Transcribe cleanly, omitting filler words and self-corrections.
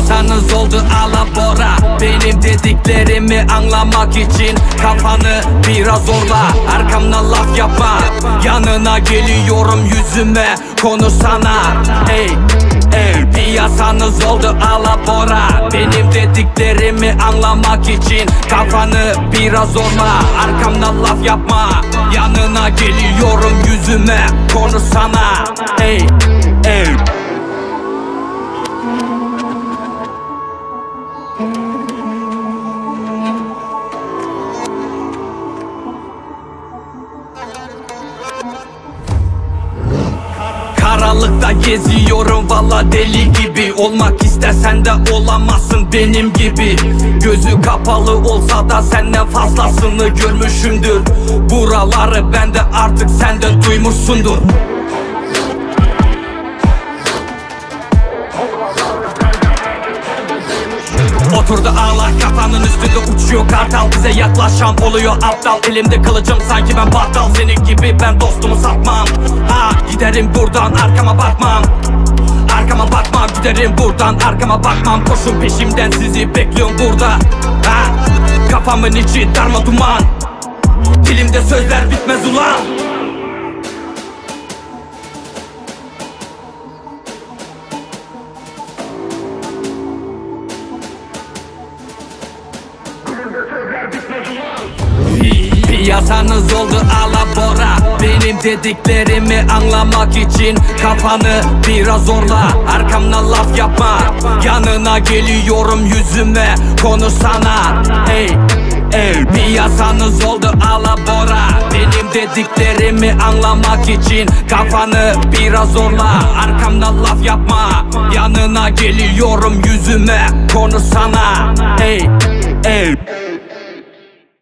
Piyasanız oldu alabora, benim dediklerimi anlamak için kafanı biraz zorla. Arkamdan laf yapma, yanına geliyorum yüzüme konuşsana. Ey ey, piyasanız oldu alabora, benim dediklerimi anlamak için kafanı biraz zorla. Arkamdan laf yapma, yanına geliyorum yüzüme konuşsana. Ey ey. Karanlıkta geziyorum valla deli gibi. Olmak istesen de olamazsın benim gibi. Gözü kapalı olsa da senden fazlasını görmüşümdür. Buraları ben de artık sen de duymuşsundur. Oturdu ağlar kafanın üstünde, uçuyor kartal. Bize yaklaşan oluyor aptal. Elimde kılıcım sanki ben battal. Senin gibi ben dostumu satmam. Ha, giderim buradan arkama bakmam. Arkama bakmam, giderim buradan arkama bakmam. Koşun peşimden, sizi bekliyorum burada. Ha, kafamın içi darma duman. Dilimde sözler bitmez ulan. Piyasanız oldu alabora, benim dediklerimi anlamak için kafanı biraz zorla. Arkamdan laf yapma, yanına geliyorum yüzüme konuşsana. Ey ey, piyasanız oldu alabora, benim dediklerimi anlamak için kafanı biraz zorla. Arkamdan laf yapma, yanına geliyorum yüzüme konuşsana. Ey ey.